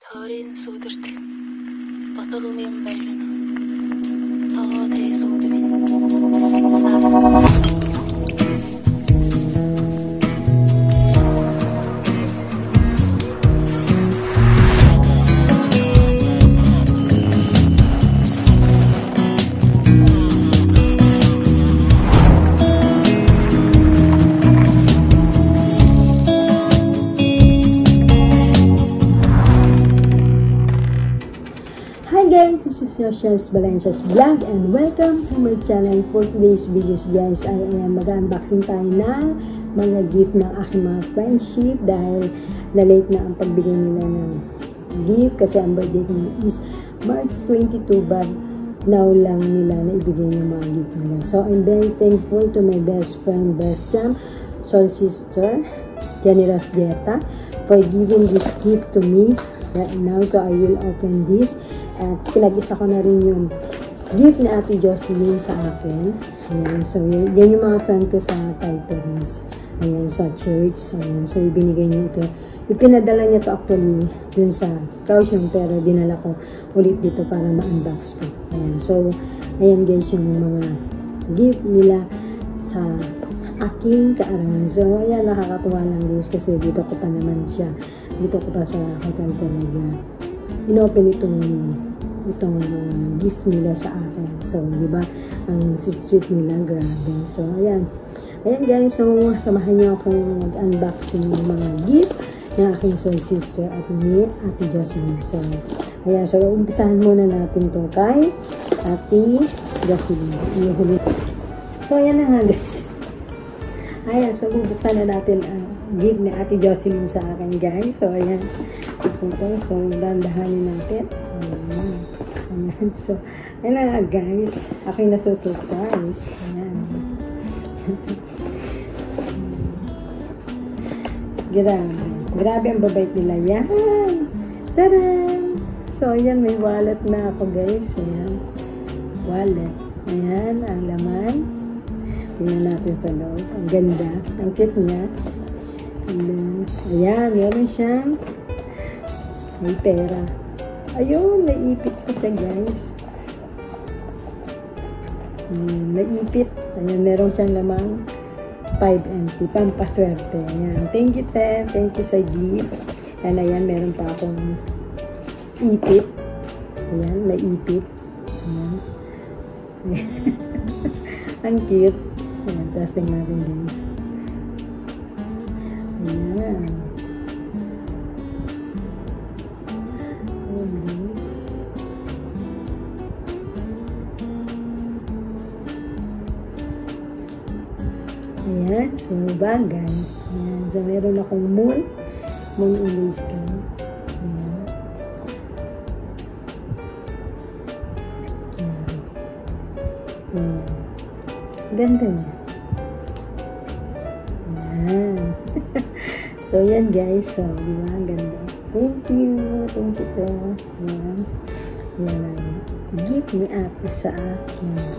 Тойрын сүүдэрт бодол юм байлна. Тоо тэ сүүдмин. Hi guys, this is Rochelle's Valencia's Vlog and welcome to my channel. For today's videos guys, ay mag-unboxing tayo ng mga gift ng aking mga friendship dahil na-late na ang pagbigay nila ng gift kasi ang birthday ko is March 22 but now lang nila na ibigay yung mga gift nila. So I'm very thankful to my best friend, best jam, soul sister, Jenny Rosdieta for giving this gift to me right now. So I will open this. At pinag-isa ko na rin yung gift ni Ate Jocelyn sa akin. Ayan. So, yan yung mga friend ko sa Taytoris. Ayan, sa church. Ayan. So, ibinigay niya ito. Ipinadala niya to actually dun sa Kaohsiung pero dinala ko ulit dito para ma-unbox ko. Ayan. So, ayan guys yung mga gift nila sa aking kaarawan. So, ayan, nakakatuwa lang guys kasi dito ko pa naman siya. Dito ko pa sa hotel talaga. Inopen itong gift nila sa akin. So, di ba? Ang sweet nila, grabe. So, ayan. Ayan guys, so samahan niyo akong mag-unboxing ng mga gift ng aking soul sister at ni Ate Jocelyn. So, ayan. So, umpisahan muna natin ito kay Ate Jocelyn. So, ayan na nga guys. Ayan, so bubuksan na natin ang gift ni Ate Jocelyn sa akin guys. So, ayan. Ito, so, dandahanin natin. Ayan. Ayan. So, ayan na nga guys. Ako yung nasusurprise. Ayan. Grabe. Grabe ang babait nila. Yan. Tadan! So, ayan. May wallet na ako guys. Ayan. Wallet. Ayan. Ang laman. Tingnan natin sa loob. Ang ganda. Ang cute niya. Ayan. Meron siyang may pera. Ayun, naipit pa siya guys. Naipit. Ayan, meron siyang lamang 5 NT. Pampaswerte. Ayan. Thank you, Ten. Thank you sa gift. And ayan, meron pa akong ipit. Ayan, naipit. Ayan. Ang cute. Ayan, testing natin guys. Ayan. Ayan, so bagay. Ayan, so meron akong moon erase gun. Ayan. Ayan. Ganda niya. Ayan. So, yan guys. So, di ba? Ganda. Thank you. Thank you po. Ayan. Ayan ang gift ni ate sa akin. Ayan.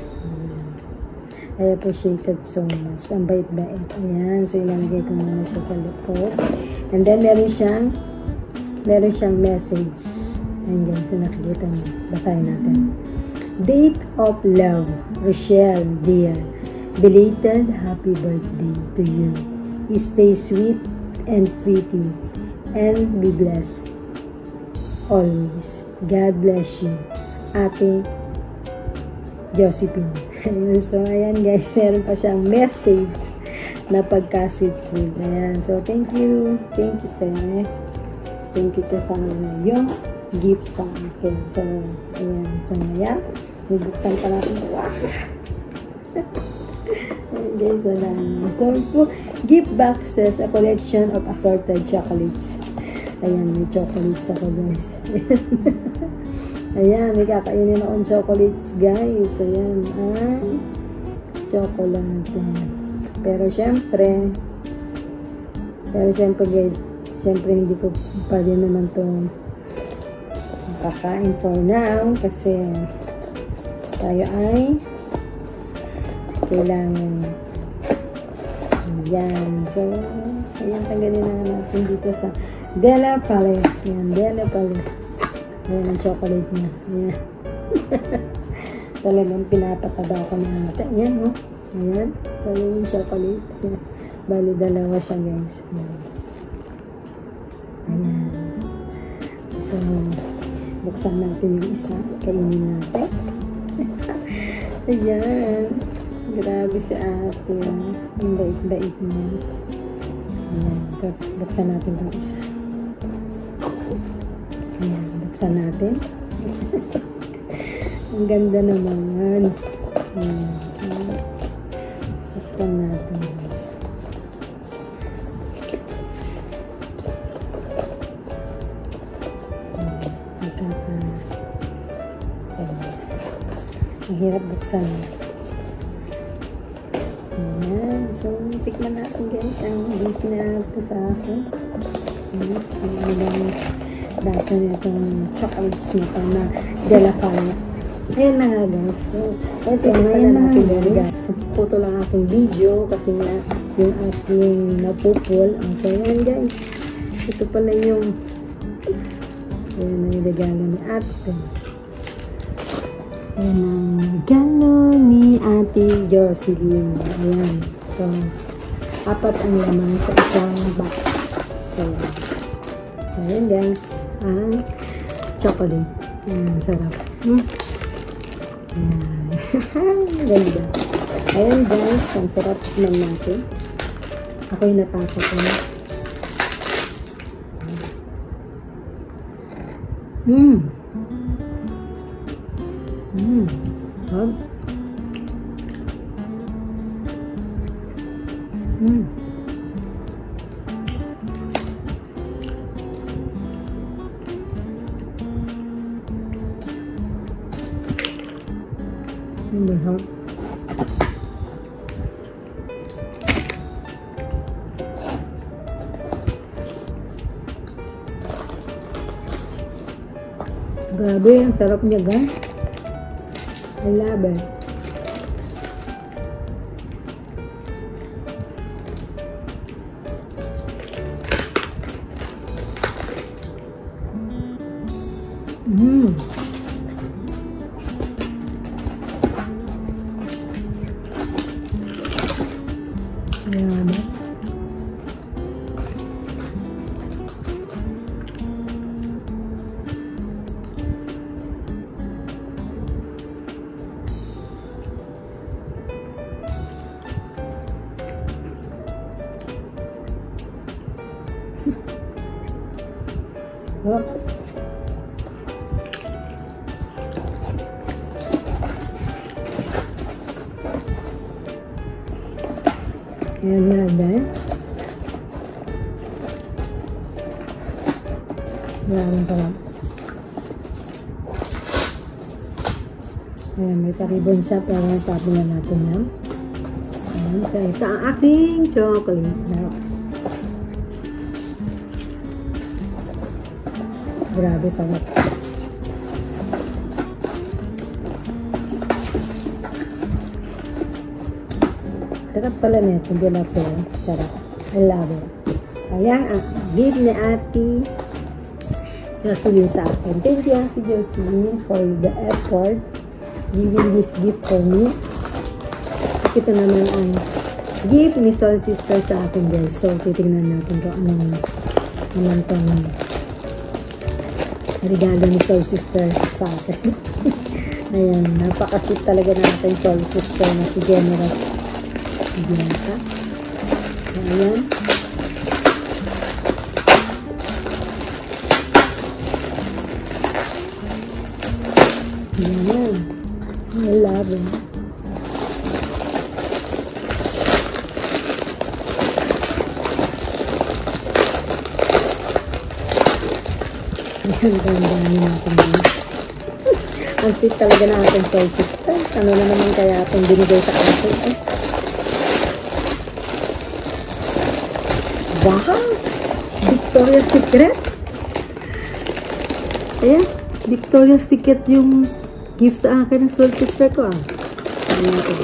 I appreciated so much. Ang bait-bait. Ayan. So, ilalagay ko muna siya sa loob. And then, meron siyang message. Ayan guys. So, nakikita niyo. Basahin natin. Date of love. Rochelle, dear. Belated happy birthday to you. Stay sweet and pretty. And be blessed. Always. God bless you. Ate Josephine. So, ayan guys, meron pa siyang message na pagka-sweet. Ayan. So, thank you. Thank you, te. Thank you, te, sa yung gift sa akin. So, ayan. So, ayan. Bubuksan pa natin. Wow! Ayan guys, wala na. So, ito, gift boxes, a collection of assorted chocolates. Ayan, may chocolates ako guys. Ayan, may kakainin akong chocolates guys. Ayan, chocolate. Pero syempre guys, syempre hindi ko pa din naman ito kakain for now kasi tayo ay kailangan. Ayan, so ayan, tanggalin na natin dito sa Della Palet. Ayan, Della Palet. Ayan ang chocolate niya. Ayan. Talagang pinapataba ko na ate. Ayan, oh. Ayan. Ayan yung chocolate. Ayan. Bali, dalawa siya, guys. Ayan. Ayan. So, buksan natin yung isa. Kainin natin. Ayan. Grabe si ate. Ang bait-bait niya. Ayan. Buksan natin yung isa. Ayan. Buksan natin. Ang ganda naman. Ayan. So, buksan natin. Ang hirap buksan. Ayan. So, tikman natin guys ang beef na ito sa akin. Ayan. Ang ilang dasa na itong chocolates nito na Della Palet. Ayan na nga guys. So, ito ayan na natin guys. Puto lang aking video kasi nga yung aking napupul. So, ayan guys. Ito pala yung ayan na yung regalo ni ate. Ayan ang regalo ni Ate Jocelyn. Ayan. So, 4 ang laman sa isang box. So, ayan guys. Ang chocolate. Ayan, sarap. Ayan. Ganda. Ayan guys, ang sarap naman natin. Ako'y natakot na. Mahal. Grabe, ang sarap niya guys. I love it. Ayan. Oh. Ayan na dahil. Maraming parang. Ayan, may taribon siya pero tabi na natin yan. Ayan, kaya ito ang aking chocolate na. Grabe, sarap. Sarap pala nito, Della Palet. Sarap. I love it. Ayan ang gift ni Ate Jocelyn sa akin. Thank you, Ate Jocelyn, for the effort giving this gift for me. Ito naman ang gift ni Soul Sister sa akin, guys. So, titignan natin kung anong itong regalo ni Soul Sister sa akin. Ayan, napakasweet talaga na ating Soul Sister na si General. Bianca. Ayan. Ayan. I love it. Ang ganda natin din. Ang sweet talaga na ating Soul Sister. Ano na naman kaya itong binigay sa akin? Wow! Victoria's Secret! Ayan, Victoria's Secret yung gift sa akin ng Soul Sister ko ah. Ayan natin.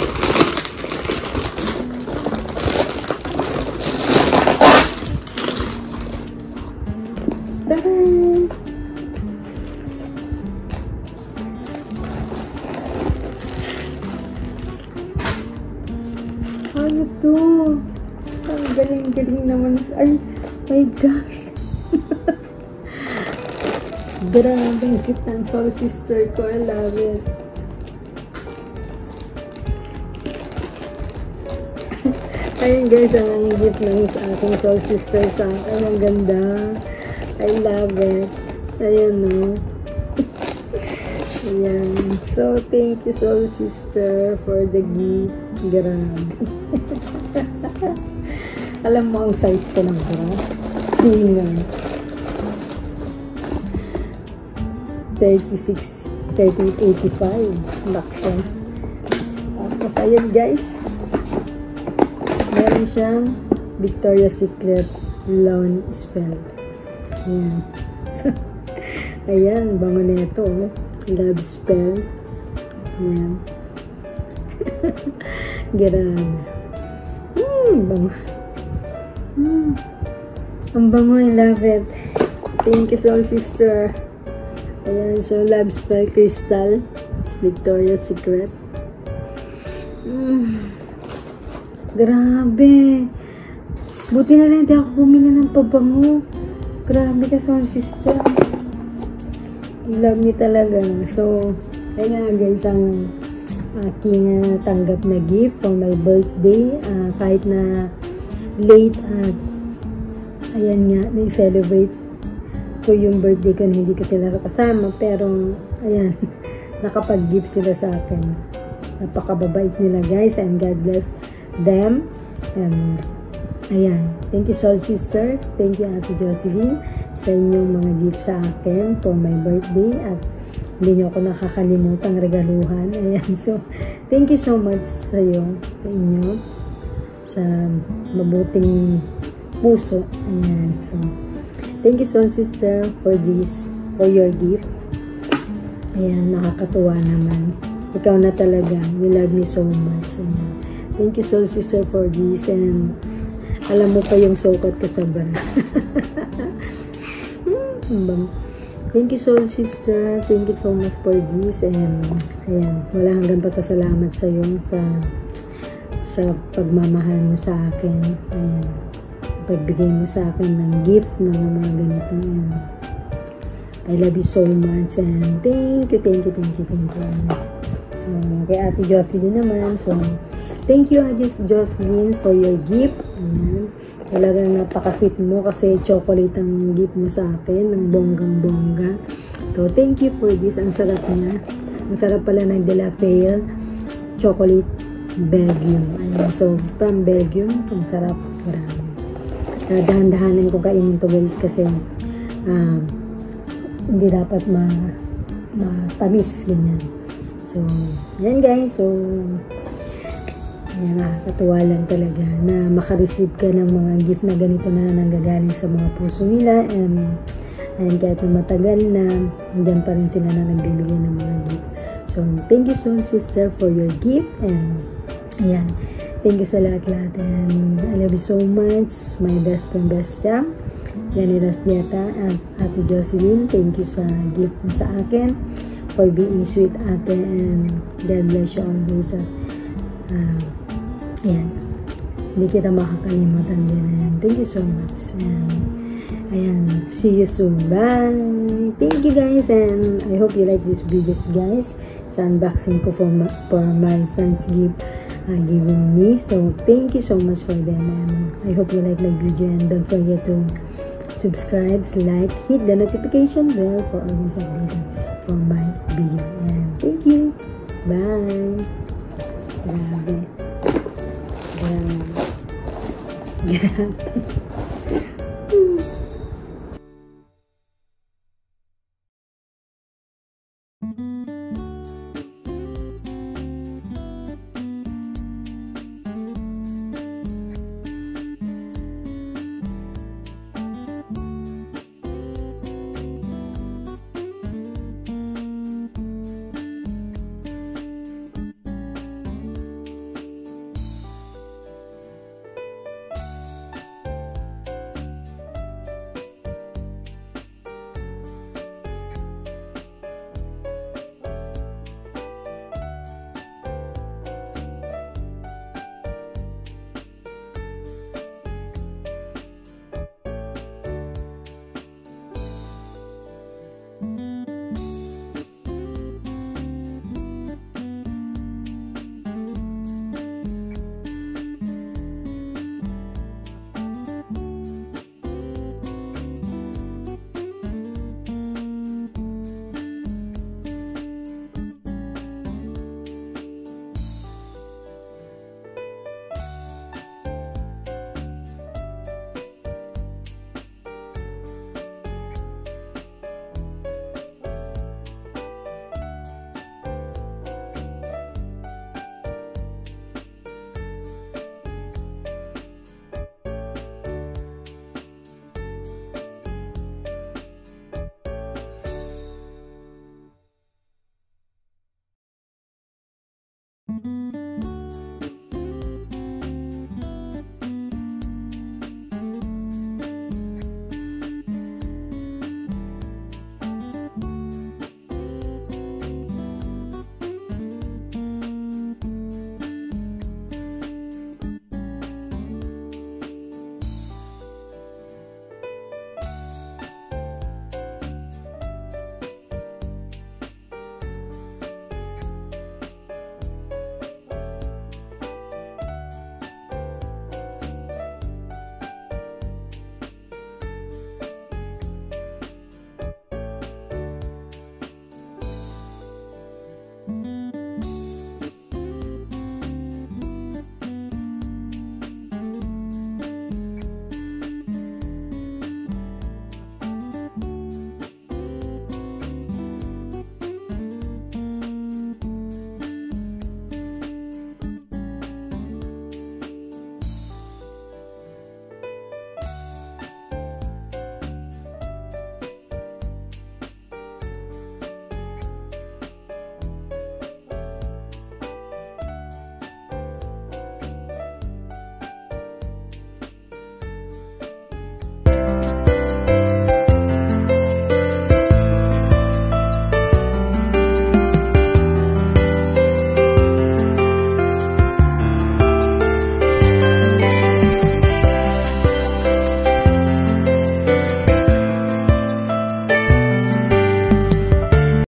galing naman. Ay, my gosh. Grabe ang sweet ng soul sister ko. I love it. Ayun guys, ang gift ng aking soul sister sa akin. Ang ganda. I love it. Ayan no. Ayan. So, thank you soul sister for the gift. Grabe. Alam mo ang size ko ng bra? Tingnan. 3885. Laksa. Tapos, ayan guys. Meron siyang Victoria's Secret Lawn Spell. Ayan. So, ayan. Bango na ito. Love Spell. Ayan. Grabe. Bango. Ang bango. I love it. Thank you soul sister. Ayan. So, Love Spell Crystal. Victoria's Secret. Grabe. Buti na lang hindi ako bumili ng pabango. Grabe ka, soul sister. Love niya talaga. So, ayun nga guys, ang aking tanggap na gift for my birthday. Kahit na late at ayan nga, na-celebrate ko yung birthday ko na hindi ko sila kasama. Pero, ayan, nakapag-gift sila sa akin. Napakababait nila guys, and God bless them. And ayan, thank you soul sister, thank you Ate Jocelyn sa inyong mga gift sa akin for my birthday, at hindi nyo ako nakakalimutang regaluhan. Ayan, so thank you so much sa inyo, sa mabuting puso. Ayan, so thank you soul sister for this, for your gift. Ayan, nakakatuwa naman. Ikaw na talaga, you love me so much. Ayan. Thank you soul sister for this, and alam mo pa yung sukat ko sa bra. Thank you soul sister, thank you so much for this, and ayan, wala hanggang pasasalamat sa iyo sa pagmamahal mo sa akin. Ayan, pagbigay mo sa akin ng gift ng mga ganito. Ayan. I love you so much, and thank you. So, kay Ate Jocelyn naman, so thank you, Jocelyn, for your gift. Ayan. Talagang napaka-sweet mo kasi chocolate ang gift mo sa akin, ng bonggang-bongga. So, thank you for this. Ang sarap niya. Ang sarap pala ng De La Fayel chocolate Belgium. Ayan. So, from Belgium, ang sarap. Marami. Dahan-dahanin ko kainin to guys kasi hindi dapat matamis ganyan. So, yan guys. So, ayan, nakakatuwa lang talaga na makareceive ka ng mga gift na ganito na nanggagaling sa mga puso nila. And kahit na matagal na, dyan pa rin sila na nagbibigay ng mga gift. So, thank you so much sister for your gift. And ayan, thank you sa lahat-lahat. And I love you so much. My best friend, best jam. Janilas Dieta at Ate Jocelyn. Thank you sa gift mo sa akin. For being sweet ate, and God bless you always. Ayan, hindi kita makakalimutan din. Ayan, thank you so much. And ayan, see you soon. Bye! Thank you guys, and I hope you like this videos guys. Sa unboxing ko for my friends gift given me. So thank you so much for them, and I hope you like my video, and don't forget to subscribe, like, hit the notification bell for always updated for my video. And thank you. Bye. Grabe. Grabe.